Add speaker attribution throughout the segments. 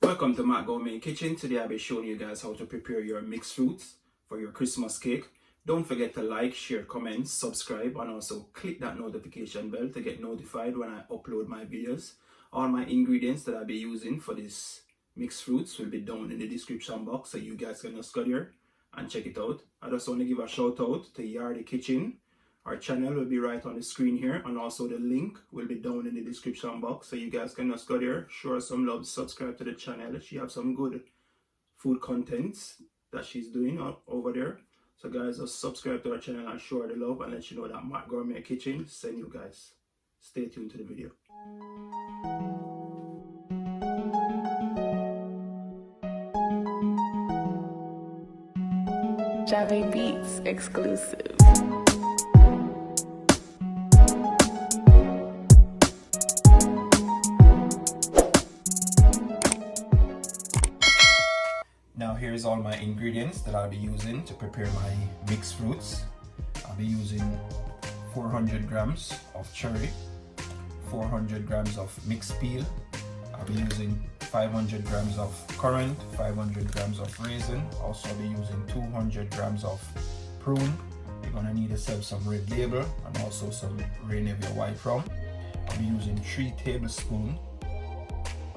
Speaker 1: Welcome to Matt Gourmet Kitchen. Today I'll be showing you guys how to prepare your mixed fruits for your Christmas cake. Don't forget to like, share, comment, subscribe, and also click that notification bell to get notified when I upload my videos. All my ingredients that I'll be using for this mixed fruits will be down in the description box, so you guys can just go there and check it out. I just want to give a shout out to Yardie Kitchen. Our channel will be right on the screen here, and also the link will be down in the description box, so you guys can just go there, show her some love, subscribe to the channel. She has some good food contents that she's doing over there. So guys, just subscribe to our channel and show her the love, and let you know that Matt Gourmet Kitchen send you guys. Stay tuned to the video.
Speaker 2: Jave Beats exclusive.
Speaker 1: Now here's all my ingredients that I'll be using to prepare my mixed fruits. I'll be using 400 grams of cherry, 400 grams of mixed peel. I'll be using 500 grams of currant, 500 grams of raisin. Also I'll be using 200 grams of prune. You're gonna need yourself some red label and also some Wray white rum. I'll be using 3 tablespoons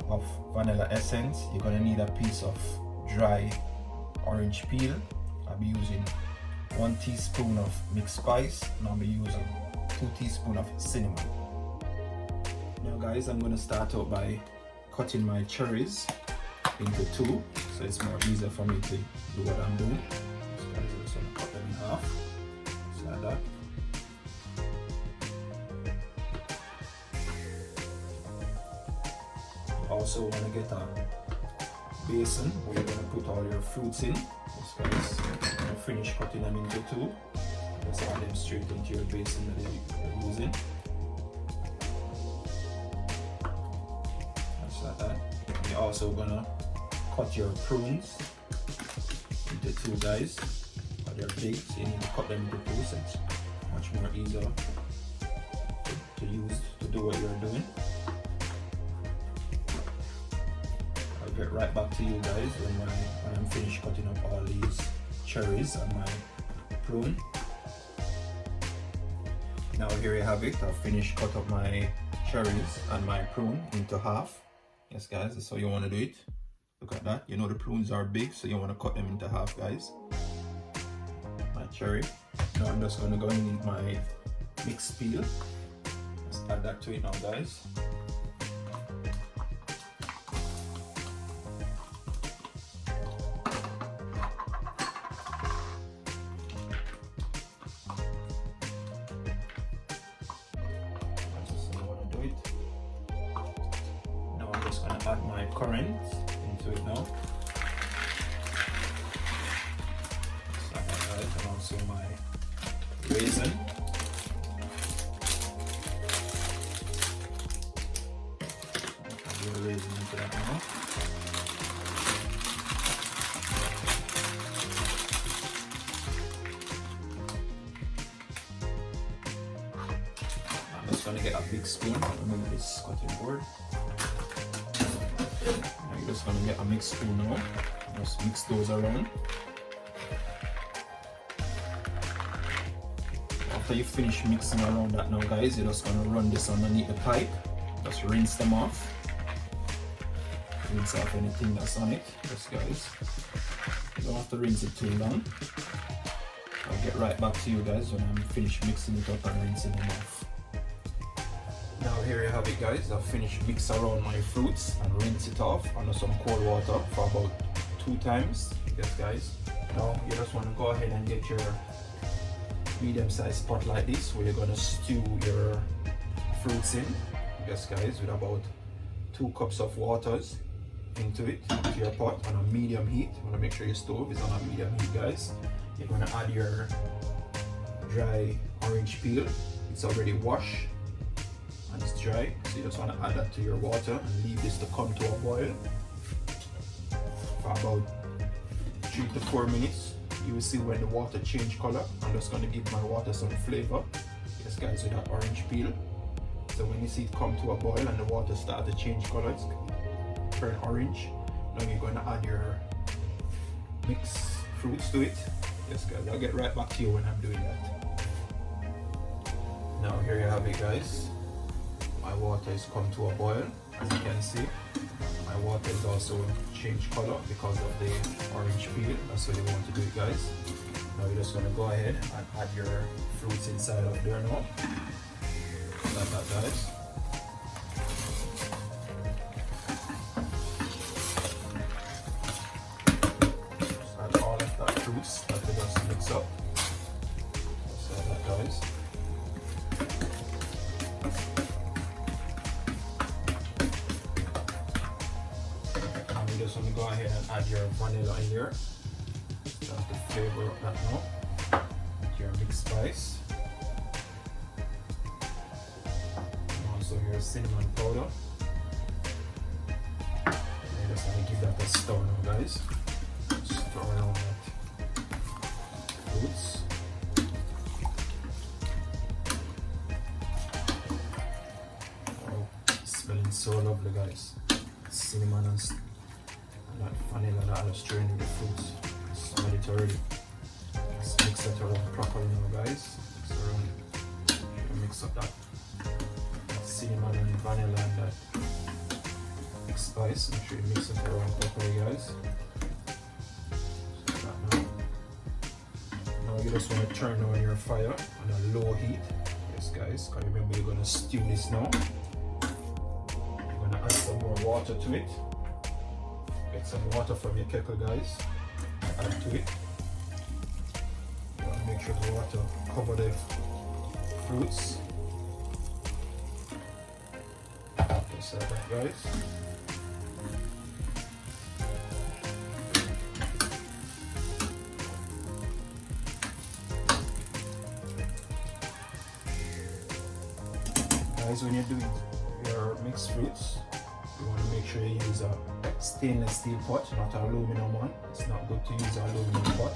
Speaker 1: of vanilla essence. You're gonna need a piece of dry orange peel. I'll be using 1 teaspoon of mixed spice, and I'll be using 2 teaspoons of cinnamon. Now guys, I'm going to start out by cutting my cherries into 2, so it's more easier for me to do what I'm doing. So guys, I'm just going to cut them in half, just like that. You also want to get a basin where you're going to put all your fruits in. Just guys, I'm going to finish cutting them into 2. Just add them straight into your basin that you're using. Just like that. You're also going to cut your prunes into 2 guys. But they're big, so you need to cut them into 2, so it's much more easier to use to do what you're doing. Get right back to you guys when I'm finished cutting up all these cherries and my prune. Now here you have it. I've finished cut up my cherries and my prune into half. Yes guys, that's how you want to do it. Look at that. You know the prunes are big, so you want to cut them into half, guys. My cherry. Now I'm just going to go in with my mixed peel. Let's add that to it now, guys. Add my currants into it now. And also my raisin. Add the raisin into that now. I'm just going to get a big spoon and remove this cutting board. I'm just going to get a mixed spoon now, just mix those around. After you finish mixing around that now guys, you're just going to run this underneath the pipe, just rinse them off. Rinse off anything that's on it, just guys. You don't have to rinse it too long. I'll get right back to you guys when I'm finished mixing it up and rinsing them off. Now here you have it guys, I've finished mix around my fruits and rinse it off under some cold water for about 2 times. Yes guys. Now you just want to go ahead and get your medium sized pot like this where you're going to stew your fruits in. Yes guys, with about 2 cups of waters into your pot on a medium heat. You want to make sure your stove is on a medium heat guys. You're going to add your dry orange peel. It's already washed and it's dry, so you just want to add that to your water and leave this to come to a boil for about 3 to 4 minutes. You will see when the water change color. I'm just going to give my water some flavor. Yes guys, with that orange peel. So when you see it come to a boil and the water start to change color, it's turn orange, Now you're going to add your mixed fruits to it. Yes guys, I'll get right back to you when I'm doing that. Now here you have it guys. My water is come to a boil. As you can see, my water is also changed color because of the orange peel. That's what you want to do it guys. Now you're just going to go ahead and add your fruits inside of there now. Like that guys. Just add all of that fruits that we just mix up. Just like that guys. And we just want to go ahead and add your vanilla in here. Just to flavor up that now. With your mixed spice. Also your cinnamon powder. And you just want to give that a stir now guys. Stir around that fruits. Oh, it's smelling so lovely guys. Cinnamon and that vanilla that I was stirring in the fruits. Smell it already. Let's mix it around properly now guys. Mix around. Mix up that cinnamon and vanilla and that spice. Make sure you mix it around properly guys. So that now you just want to turn on your fire on a low heat. Yes guys, because remember you're going to stew this now. You're going to add some more water to it. Get some water from your kettle guys. Add to it. You want to make sure the water cover the fruits. Just like that guys. Guys, when you're doing your mixed fruits, you want to make sure you use a stainless steel pot, not an aluminum one. It's not good to use an aluminum pot.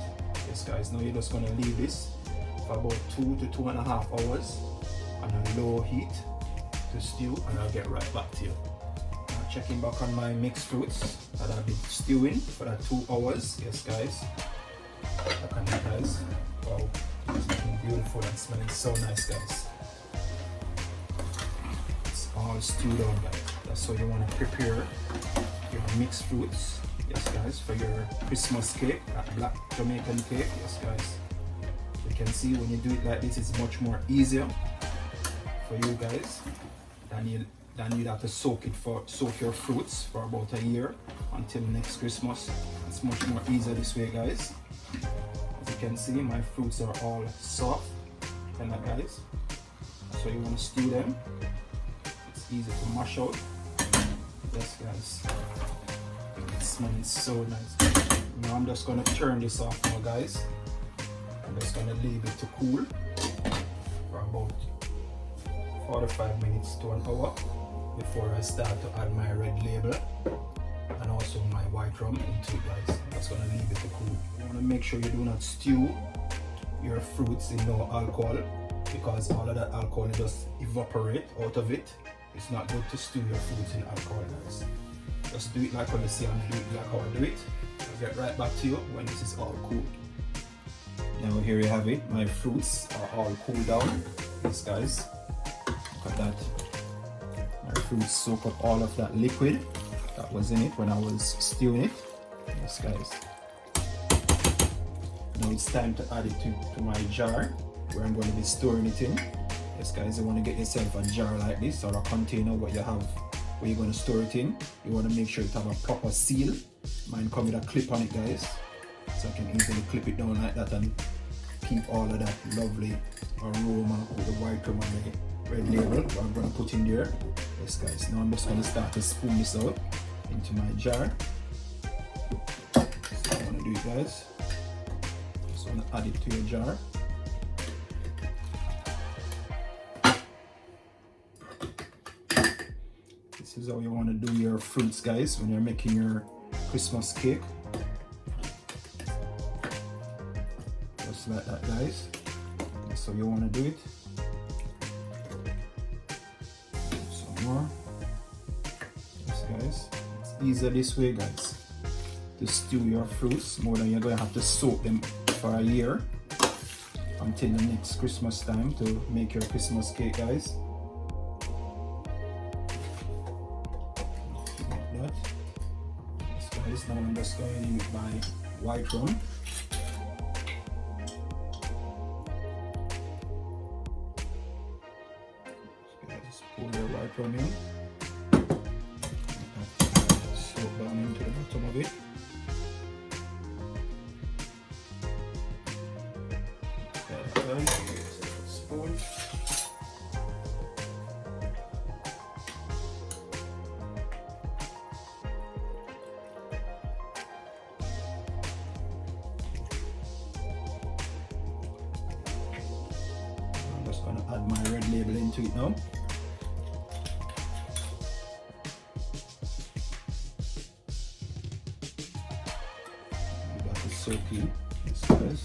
Speaker 1: Yes guys, now you're just going to leave this for about 2 to 2.5 hours on a low heat to stew, and I'll get right back to you. Now checking back on my mixed fruits that I've been stewing for that 2 hours. Yes guys, look at that guys. Wow, it's looking beautiful and smelling so nice guys. It's all stewed on guys. That's how you want to prepare your mixed fruits. Yes guys, for your Christmas cake, that black Jamaican cake. Yes guys, you can see when you do it like this, it's much more easier for you guys than you'd have to soak your fruits for about a year until next Christmas. It's much more easier this way guys. As you can see, my fruits are all soft and that guys. So you want to stew them. It's easy to mash out. Yes guys, it's smelling so nice. Now I'm just going to turn this off now guys. I'm just going to leave it to cool for about 45 minutes to an hour before I start to add my red label and also my white rum into it guys. I'm just going to leave it to cool. You want to make sure you do not stew your fruits in no alcohol, because all of that alcohol just evaporate out of it. It's not good to stew your fruits in alcohol guys. Just do it like how you see and do it like how I do it. I'll get right back to you when this is all cooled. Now here you have it. My fruits are all cooled down. Yes guys, look at that. My fruits soak up all of that liquid that was in it when I was stewing it. Yes guys. Now it's time to add it to my jar where I'm going to be storing it in. Yes guys, you want to get yourself a jar like this or a container where you have where you're going to store it in. You want to make sure it have a proper seal. Mine come with a clip on it guys, so I can easily clip it down like that and keep all of that lovely aroma with the white rum and the red label what I'm going to put in there. Yes guys, now I'm just going to start to spoon this out into my jar. So I'm going to do it guys. Just want to add it to your jar. This is how you want to do your fruits guys when you're making your Christmas cake. Just like that guys. That's how you want to do it. Some more. Yes guys. It's easier this way guys. to stew your fruits more than you're going to have to soak them for a year until the next Christmas time to make your Christmas cake, guys. Like that. Yes, guys, now I'm just going in with my white rum. Just pour your white rum in. Soak down into the bottom of it. Spoon. I'm just going to add my red label into it now. You got to soak in. Yes, guys.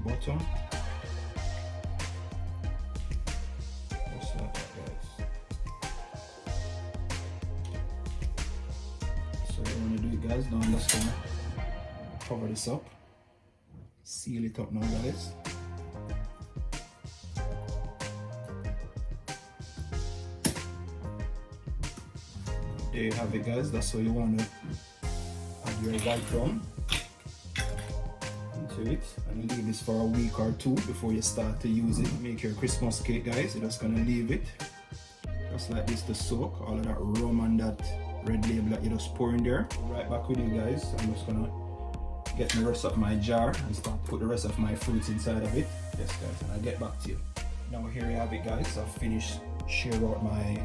Speaker 1: Bottom. Just like that, guys. So you want to do it, guys. Now I'm just gonna cover this up, seal it up now, guys. There you have it, guys. That's how you want to add your white rum into it, and leave this for a week or two before you start to use it. Make your Christmas cake, guys. You're just gonna leave it just like this to soak all of that rum and that red label that you just pour in there. Right back with you, guys. I'm just gonna get the rest of my jar and start put the rest of my fruits inside of it. Yes, guys, and I'll get back to you. Now here you have it, guys. I've finished share out my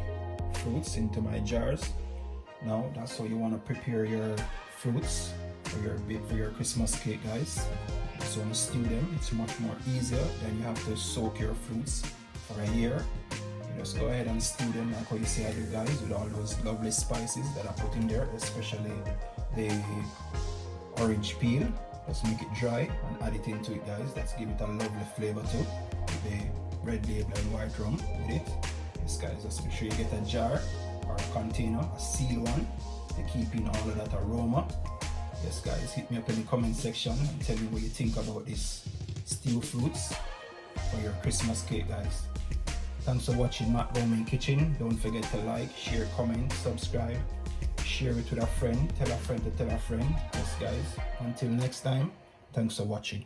Speaker 1: fruits into my jars. Now that's how you want to prepare your fruits for your Christmas cake, guys. So when you stew them, it's much more easier than you have to soak your fruits for a year. You just go ahead and stew them like how you see I do, guys, with all those lovely spices that I put in there, especially the orange peel. Just make it dry and add it into it, guys. That's give it a lovely flavor too, with the red label and white rum with it. Yes, guys, just make sure you get a jar or a container, a sealed one, to keep in all of that aroma. Yes, guys, hit me up in the comment section and tell me what you think about this stewed fruits for your Christmas cake, guys. Thanks for watching Matt Gourmet Kitchen. Don't forget to like, share, comment, subscribe, share it with a friend, tell a friend to tell a friend. Yes, guys, until next time, thanks for watching.